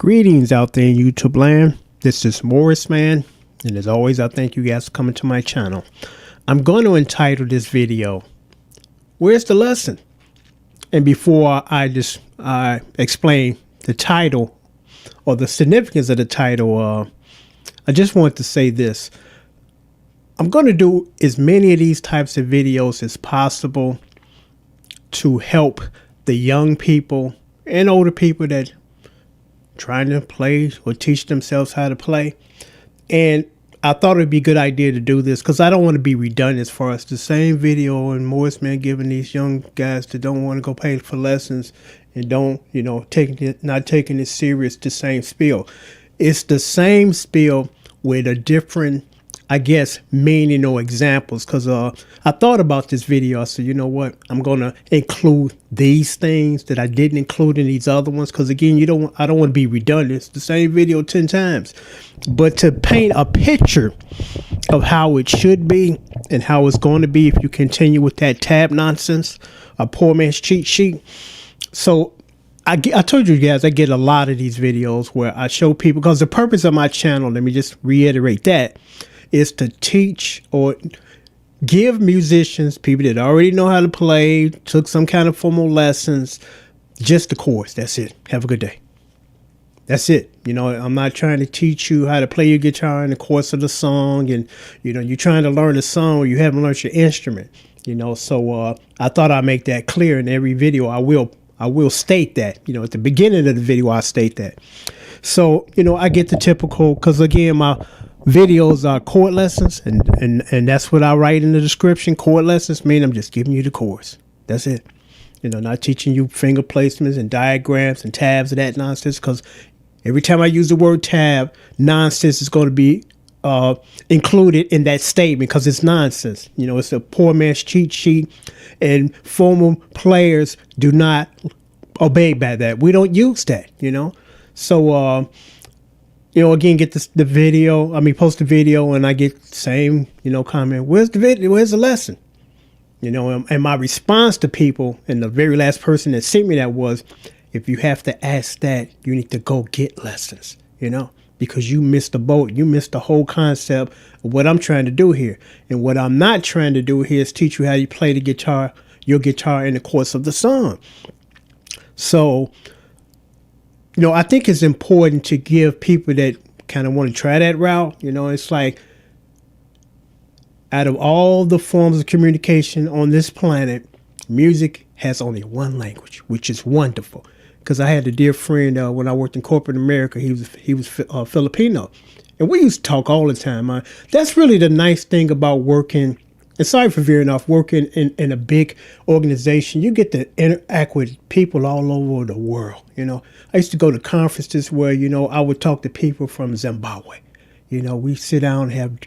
Greetings out there in YouTube land. This is Morris Man, and as always, I thank you guys for coming to my channel. I'm going to entitle this video, "Where's the Lesson?" And before I explain the title or the significance of the title, I just want to say this. I'm going to do as many of these types of videos as possible to help the young people and older people that trying to play or teach themselves how to play. And I thought it'd be a good idea to do this because I don't want to be redundant as far as the same video and Morris Man giving these young guys that don't want to go pay for lessons and don't, not taking it serious, the same spiel. It's the same spiel with a different, I guess, meaning or examples. Because I thought about this video. I said, you know what? I'm going to include these things that I didn't include in these other ones. Because again, I don't want to be redundant. It's the same video 10 times. But to paint a picture of how it should be and how it's going to be if you continue with that tab nonsense, a poor man's cheat sheet. So I told you guys I get a lot of these videos where I show people, because the purpose of my channel, let me just reiterate that, is to teach or give musicians, people that already know how to play, took some kind of formal lessons, just the chords. That's it. Have a good day. That's it. I'm not trying to teach you how to play your guitar in the course of the song. And, you're trying to learn a song or you haven't learned your instrument, So I thought I'd make that clear in every video. I will state that, at the beginning of the video, I state that. So, I get the typical, because again, my videos are chord lessons, and that's what I write in the description. Chord lessons mean I'm just giving you the chords. That's it. Not teaching you finger placements and diagrams and tabs and that nonsense, because every time I use the word tab, nonsense is going to be included in that statement, because it's nonsense. It's a poor man's cheat sheet, and formal players do not obey by that. We don't use that, So, again, get the video. Post the video, and I get the same, comment. Where's the video? Where's the lesson? And my response to people, and the very last person that sent me that was, if you have to ask that, you need to go get lessons, because you missed the boat. You missed the whole concept of what I'm trying to do here. And what I'm not trying to do here is teach you how you play the guitar, your guitar in the course of the song. So, I think it's important to give people that kind of want to try that route. It's like, out of all the forms of communication on this planet, music has only one language, which is wonderful. Because I had a dear friend when I worked in corporate America. He was Filipino, and we used to talk all the time. That's really the nice thing about working. And sorry for veering off. Working in a big organization, you get to interact with people all over the world. I used to go to conferences where I would talk to people from Zimbabwe. We sit down and have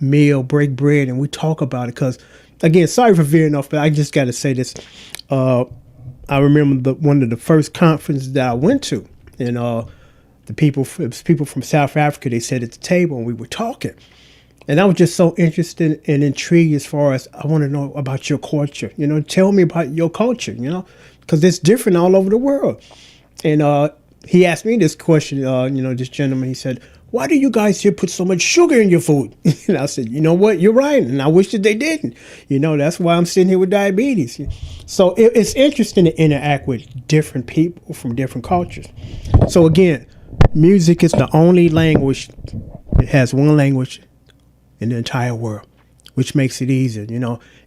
meal, break bread, and we talk about it. Because again, sorry for veering off, but I just got to say this. I remember one of the first conferences that I went to, and it was people from South Africa. They sat at the table and we were talking. And I was just so interested and intrigued as far as I want to know about your culture. Tell me about your culture, because it's different all over the world. And he asked me this question, this gentleman, he said, "Why do you guys here put so much sugar in your food?" And I said, "You know what? You're right. And I wish that they didn't. That's why I'm sitting here with diabetes." So it's interesting to interact with different people from different cultures. So again, music is the only language. It has one language in the entire world, which makes it easier.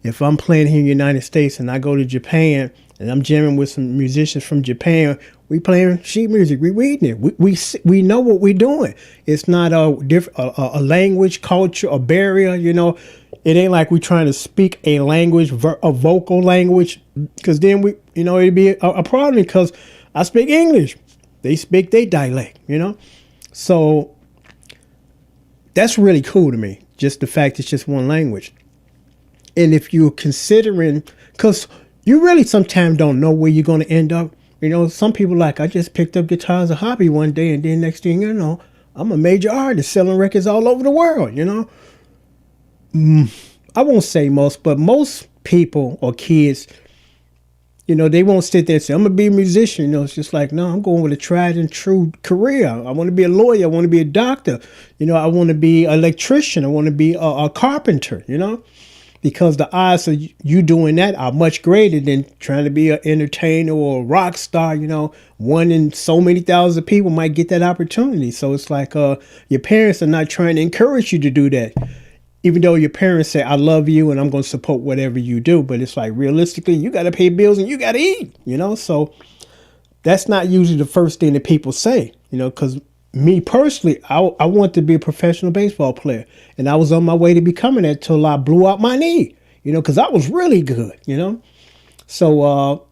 If I'm playing here in the United States and I go to Japan and I'm jamming with some musicians from Japan, we playing sheet music, we reading it, we know what we're doing. It's not a language, culture, a barrier. It ain't like we're trying to speak a language, a vocal language, because then it'd be a problem, because I speak English, they speak their dialect. So that's really cool to me. Just the fact it's just one language. And if you're considering, because you really sometimes don't know where you're going to end up. Some people I just picked up guitar as a hobby one day, and then next thing you know, I'm a major artist selling records all over the world, I won't say most, but most people or kids They won't sit there and say, I'm going to be a musician. It's just like, no, I'm going with a tried and true career. I want to be a lawyer. I want to be a doctor. I want to be an electrician. I want to be a carpenter, because the odds of you doing that are much greater than trying to be an entertainer or a rock star. One in so many thousand people might get that opportunity. So it's like your parents are not trying to encourage you to do that. Even though your parents say, I love you and I'm going to support whatever you do. But it's like, realistically, you got to pay bills and you got to eat, So that's not usually the first thing that people say, because me personally, I want to be a professional baseball player. And I was on my way to becoming that till I blew out my knee, because I was really good, So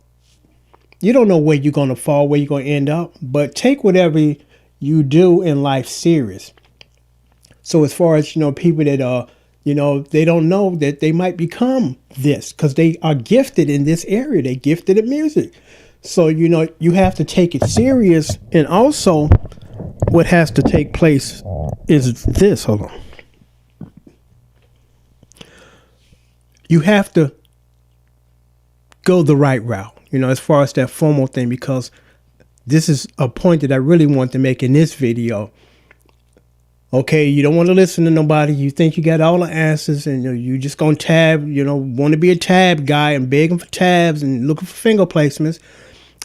you don't know where you're going to fall, where you're going to end up. But take whatever you do in life serious. So as far as, people that they don't know that they might become this because they are gifted in this area. They gifted in music. So, you have to take it serious. And also what has to take place is this. Hold on. You have to go the right route, as far as that formal thing, because this is a point that I really want to make in this video. Okay, you don't want to listen to nobody. You think you got all the answers and you just going to tab, want to be a tab guy and begging for tabs and looking for finger placements.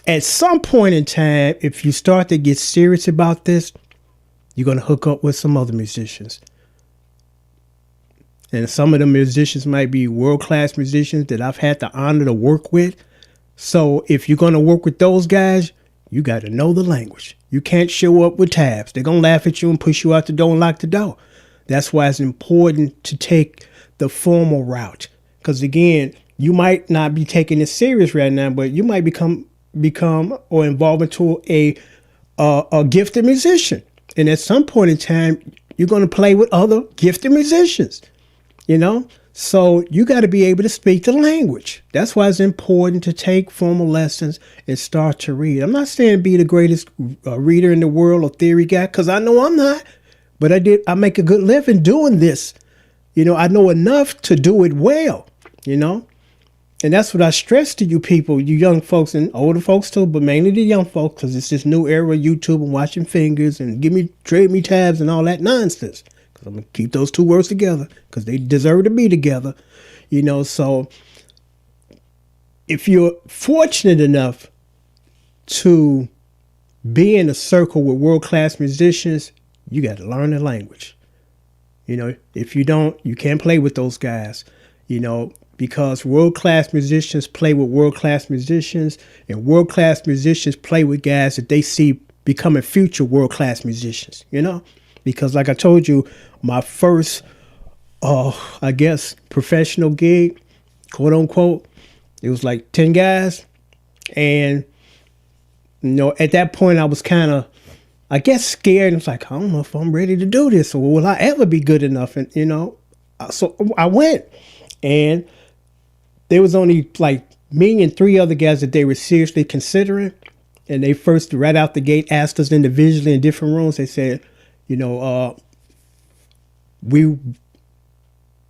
At some point in time, if you start to get serious about this, you're going to hook up with some other musicians. And some of the musicians might be world-class musicians that I've had the honor to work with. So if you're going to work with those guys, you got to know the language. You can't show up with tabs. They're going to laugh at you and push you out the door and lock the door. That's why it's important to take the formal route. Because again, you might not be taking it serious right now, but you might become or evolve into a gifted musician. And at some point in time, you're going to play with other gifted musicians, So you got to be able to speak the language. That's why it's important to take formal lessons and start to read. I'm not saying be the greatest reader in the world or theory guy, because I know I'm not. But I make a good living doing this. I know enough to do it well, And that's what I stress to you people, you young folks and older folks too, but mainly the young folks, because it's this new era of YouTube and watching fingers and trade me tabs and all that nonsense. I'm going to keep those two words together because they deserve to be together, So if you're fortunate enough to be in a circle with world-class musicians, you got to learn the language. If you don't, you can't play with those guys, because world-class musicians play with world-class musicians and world-class musicians play with guys that they see becoming future world-class musicians, Because like I told you, my first, professional gig, quote unquote, it was like 10 guys. And, at that point I was kind of, scared. I was like, I don't know if I'm ready to do this or will I ever be good enough? And, so I went, and there was only like me and 3 other guys that they were seriously considering. And they first, right out the gate, asked us individually in different rooms. They said, we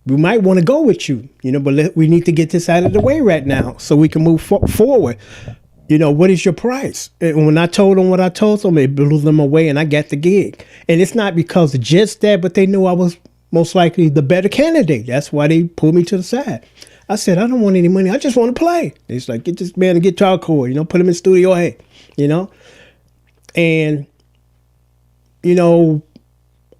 might want to go with you, but we need to get this out of the way right now so we can move forward. What is your price? And when I told them what I told them, it blew them away and I got the gig. And it's not because of just that, but they knew I was most likely the better candidate. That's why they pulled me to the side. I said, I don't want any money. I just want to play. It's like, get this man a guitar cord, put him in Studio A, And,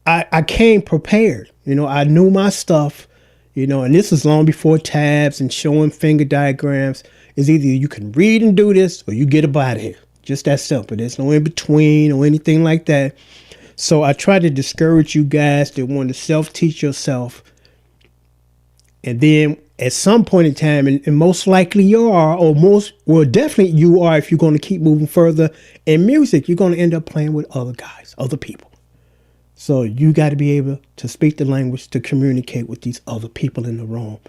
I came prepared. I knew my stuff, and this is long before tabs and showing finger diagrams. It's either you can read and do this or you get up out of here. Just that simple. There's no in between or anything like that. So I try to discourage you guys that want to self-teach yourself. And then at some point in time, and most likely you are, definitely you are, if you're going to keep moving further in music, you're going to end up playing with other guys, other people. So you got to be able to speak the language to communicate with these other people in the room.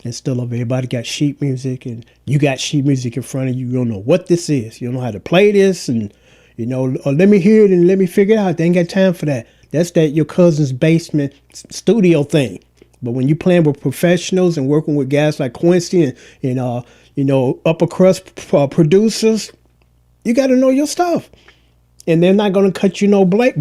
Instead of everybody got sheet music and you got sheet music in front of you. You don't know what this is. You don't know how to play this. And, let me hear it and let me figure it out. They ain't got time for that. That's your cousin's basement studio thing. But when you're playing with professionals and working with guys like Quincy and upper crust producers, you got to know your stuff. And they're not going to cut you no break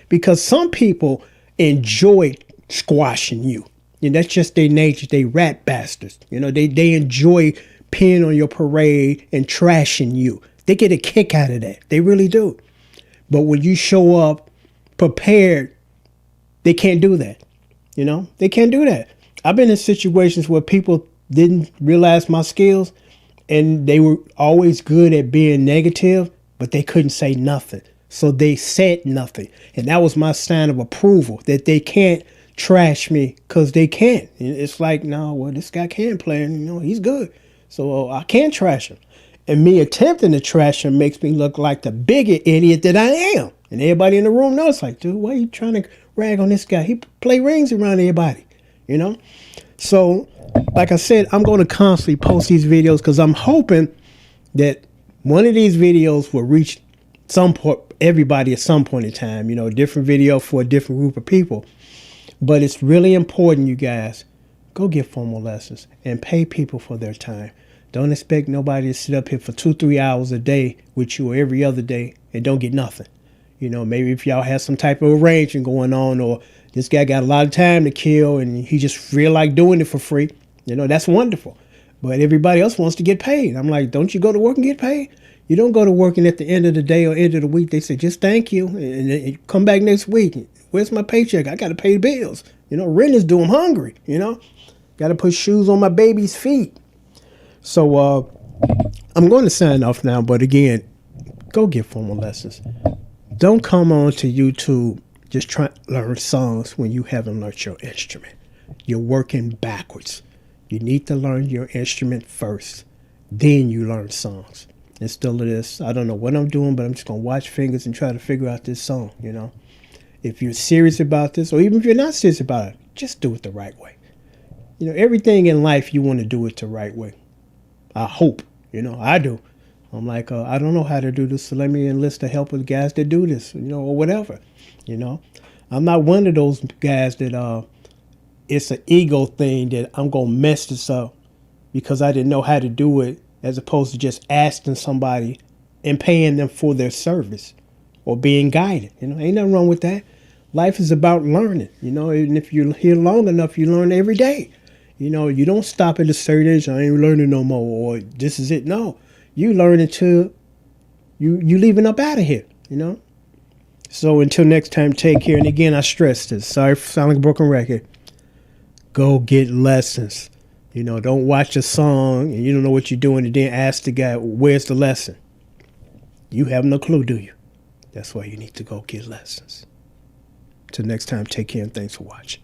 because some people enjoy squashing you. And that's just their nature. They rat bastards. They enjoy peeing on your parade and trashing you. They get a kick out of that. They really do. But when you show up prepared, they can't do that. They can't do that. I've been in situations where people didn't realize my skills and they were always good at being negative, but they couldn't say nothing. So they said nothing. And that was my sign of approval that they can't trash me because they can't. It's like, no, well, this guy can play and, he's good. So I can't trash him. And me attempting to trash him makes me look like the bigger idiot that I am. And everybody in the room knows, like, dude, why are you trying to rag on this guy? He play rings around everybody, So, like I said, I'm going to constantly post these videos because I'm hoping that one of these videos will reach everybody at some point in time. A different video for a different group of people. But it's really important, you guys, go get formal lessons and pay people for their time. Don't expect nobody to sit up here for 2-3 hours a day with you or every other day and don't get nothing. Maybe if y'all have some type of arrangement going on, or this guy got a lot of time to kill and he just feel like doing it for free, that's wonderful. But everybody else wants to get paid. I'm like, don't you go to work and get paid? You don't go to work and at the end of the day or end of the week, they say, just thank you and come back next week. Where's my paycheck? I got to pay the bills. Rent is due. I'm hungry, got to put shoes on my baby's feet. So I'm going to sign off now. But again, go get formal lessons. Don't come on to YouTube just trying to learn songs when you haven't learned your instrument. You're working backwards. You need to learn your instrument first. Then you learn songs. Instead of this, I don't know what I'm doing, but I'm just going to watch fingers and try to figure out this song, If you're serious about this, or even if you're not serious about it, just do it the right way. Everything in life, you want to do it the right way. I hope, I do. I'm like, I don't know how to do this, so let me enlist the help of the guys that do this, or whatever, I'm not one of those guys that it's an ego thing that I'm going to mess this up because I didn't know how to do it, as opposed to just asking somebody and paying them for their service or being guided. Ain't nothing wrong with that. Life is about learning, and if you're here long enough, you learn every day. You don't stop at a certain age, I ain't learning no more, or this is it. No, you learn until you leaving up out of here, So until next time, take care. And again, I stress this. Sorry for sounding like a broken record. Go get lessons. Don't watch a song and you don't know what you're doing and then ask the guy, where's the lesson? You have no clue, do you? That's why you need to go get lessons. Till next time, take care and thanks for watching.